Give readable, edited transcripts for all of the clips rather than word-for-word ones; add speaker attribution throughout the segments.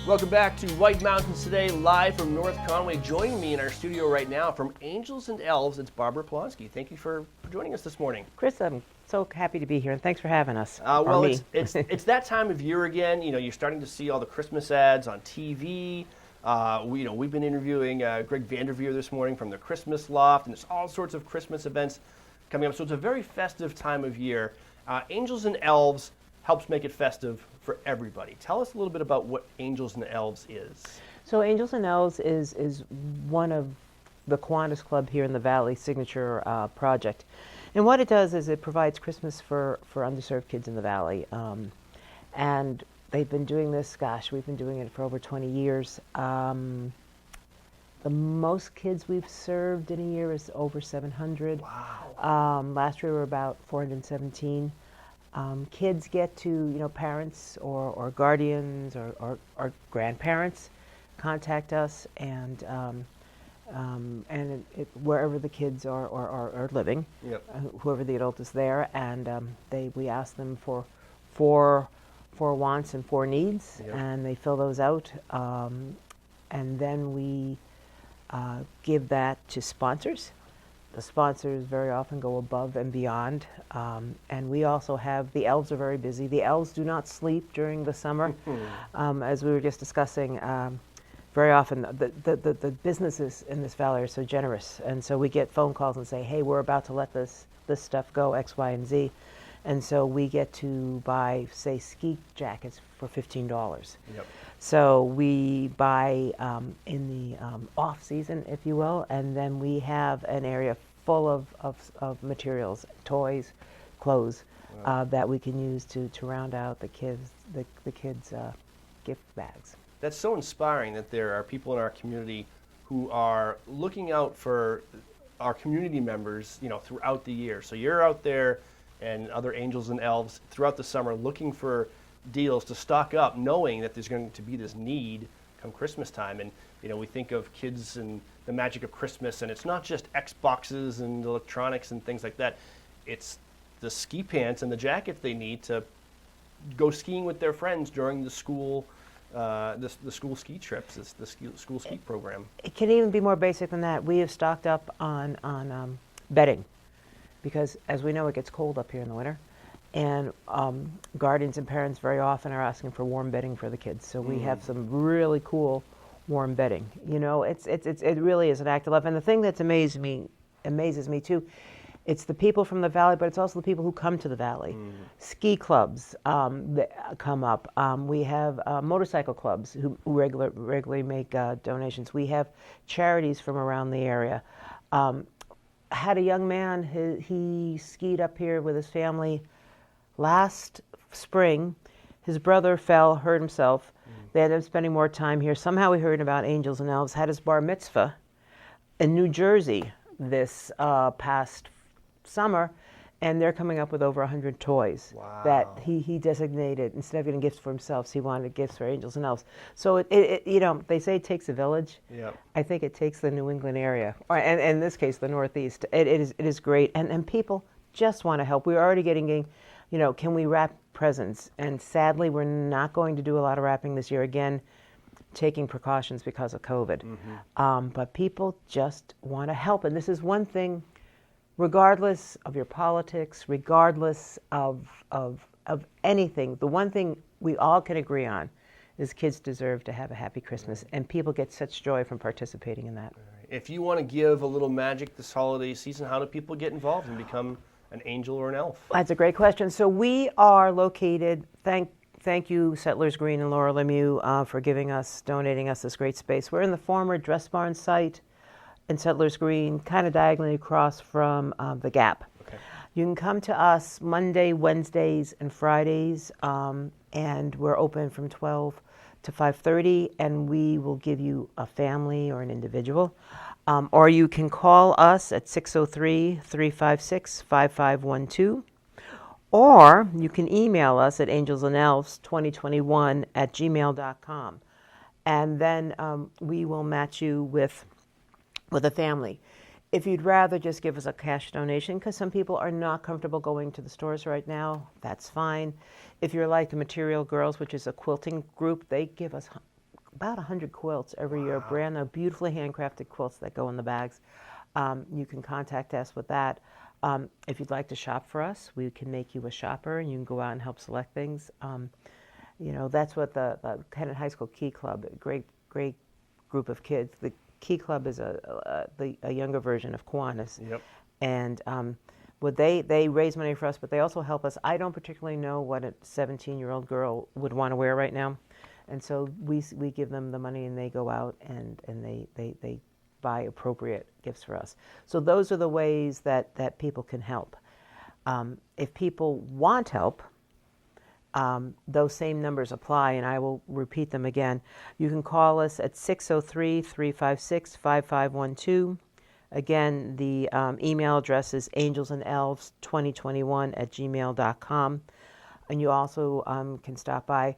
Speaker 1: Welcome back to White Mountains Today, live from North Conway. Joining me in our studio right now from Angels and Elves, it's Barbara Plonsky. Thank you for joining us this morning.
Speaker 2: Chris, I'm so happy to be here, and thanks for having us.
Speaker 1: Well, it's that time of year again. You know, you're starting to see all the Christmas ads on TV. We've been interviewing Greg Vanderveer this morning from the Christmas Loft, and there's all sorts of Christmas events coming up. So it's a very festive time of year. Angels and Elves helps make it festive for everybody. Tell us a little bit about what Angels and Elves is.
Speaker 2: So Angels and Elves is one of the Kiwanis Club here in the Valley signature project. And what it does is it provides Christmas for underserved kids in the Valley. And they've been doing this, we've been doing it for over 20 years. The most kids we've served in a year is over 700.
Speaker 1: Wow.
Speaker 2: Last year we were about 417. Kids get to, parents or guardians or grandparents contact us, and wherever the kids are living,
Speaker 1: Yep.
Speaker 2: Whoever the adult is there, and we ask them for wants and for needs,
Speaker 1: Yep.
Speaker 2: and they fill those out, and then we give that to sponsors. The sponsors very often go above and beyond, and we also have, the Elves are very busy. The Elves do not sleep during the summer. As we were just discussing, very often the businesses in this valley are so generous, and so we get phone calls and say, hey, we're about to let this stuff go, X, Y, and Z. And so we get to buy, say, ski jackets for $15.
Speaker 1: Yep.
Speaker 2: So we buy in the off season, if you will, and then we have an area full of materials, toys, clothes,
Speaker 1: Wow.
Speaker 2: that we can use to round out the kids' gift bags.
Speaker 1: That's so inspiring that there are people in our community who are looking out for our community members, throughout the year. So you're out there and other Angels and Elves throughout the summer looking for deals to stock up, knowing that there's going to be this need come Christmas time. And we think of kids and the magic of Christmas, and it's not just Xboxes and electronics and things like that. It's the ski pants and the jackets they need to go skiing with their friends during the school the school ski trips, the school ski program.
Speaker 2: It can even be more basic than that. We have stocked up on bedding, because as we know, it gets cold up here in the winter, and guardians and parents very often are asking for warm bedding for the kids. So we have some really cool warm bedding. It really is an act of love. And the thing that's amazes me too, it's the people from the valley, but it's also the people who come to the valley. Ski clubs that come up. We have motorcycle clubs who regularly make donations. We have charities from around the area. Had a young man, he skied up here with his family last spring. His brother fell, hurt himself. They ended up spending more time here. Somehow we heard about Angels and Elves, had his bar mitzvah in New Jersey this past summer, and they're coming up with over 100 toys.
Speaker 1: Wow.
Speaker 2: That he designated. Instead of getting gifts for himself, he wanted gifts for Angels and Elves. So they say it takes a village.
Speaker 1: Yep.
Speaker 2: I think it takes the New England area, and in this case, the Northeast. It is great, and people just want to help. We're already getting, can we wrap presents? And sadly, we're not going to do a lot of wrapping this year. Again, taking precautions because of COVID. But people just want to help, and this is one thing. Regardless of your politics, regardless of anything, the one thing we all can agree on is kids deserve to have a happy Christmas, and people get such joy from participating in that.
Speaker 1: If you want to give a little magic this holiday season, how do people get involved and become an angel or an elf?
Speaker 2: That's a great question. So we are located, thank you, Settlers Green and Laura Lemieux, for donating us this great space. We're in the former Dress Barn site in Settlers Green, kind of diagonally across from the Gap.
Speaker 1: Okay.
Speaker 2: You can come to us Monday, Wednesdays, and Fridays, and we're open from 12 to 5:30, and we will give you a family or an individual. Or you can call us at 603-356-5512, or you can email us at angelsandelves2021@gmail.com, and then we will match you with a family. If you'd rather just give us a cash donation, because some people are not comfortable going to the stores right now, that's fine. If you're like the Material Girls, which is a quilting group, they give us about 100 quilts every year, brand new, beautifully handcrafted quilts that go in the bags. You can contact us with that. If you'd like to shop for us, we can make you a shopper, and you can go out and help select things. That's what the Kennett High School Key Club, a great group of kids. The Key Club is a younger version of Kiwanis.
Speaker 1: Yep.
Speaker 2: And they raise money for us, but they also help us. I don't particularly know what a 17-year-old girl would want to wear right now. And so we give them the money, and they go out and they buy appropriate gifts for us. So those are the ways that people can help. If people want help, those same numbers apply, and I will repeat them again. You can call us at 603-356-5512. Again, the email address is angelsandelves2021@gmail.com. And you also can stop by.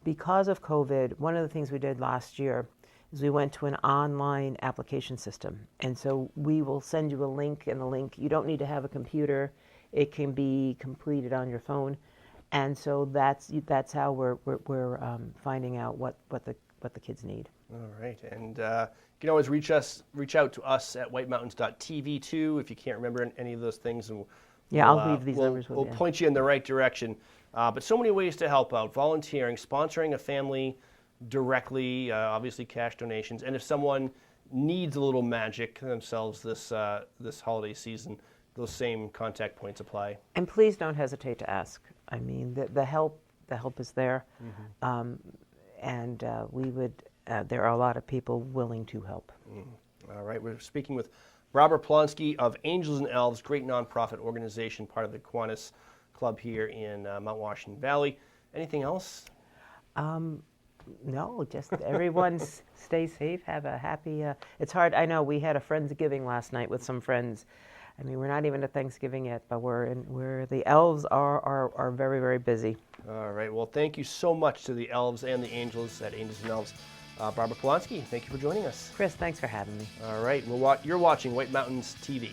Speaker 2: Because of COVID, one of the things we did last year is we went to an online application system. And so we will send you a link, and the link, you don't need to have a computer. It can be completed on your phone. And so that's how we're finding out what the kids need.
Speaker 1: All right, and you can always reach out to us at whitemountains.tv too if you can't remember any of those things. And
Speaker 2: I'll leave these numbers with you.
Speaker 1: We'll point you in the right direction. But so many ways to help out: volunteering, sponsoring a family directly, obviously cash donations, and if someone needs a little magic themselves this holiday season, those same contact points apply.
Speaker 2: And please don't hesitate to ask. I mean, the help is there, and we would. There are a lot of people willing to help.
Speaker 1: All right, we're speaking with Barbara Plonsky of Angels and Elves, great nonprofit organization, part of the Kiwanis Club here in Mount Washington Valley. Anything else?
Speaker 2: No, just everyone stay safe. Have a happy. It's hard. I know we had a Friendsgiving last night with some friends. I mean, we're not even at Thanksgiving yet, but the elves are very, very busy.
Speaker 1: All right. Well, thank you so much to the elves and the angels at Angels and Elves. Barbara Plonsky, thank you for joining us.
Speaker 2: Chris, thanks for having me.
Speaker 1: All right. You're watching White Mountains TV.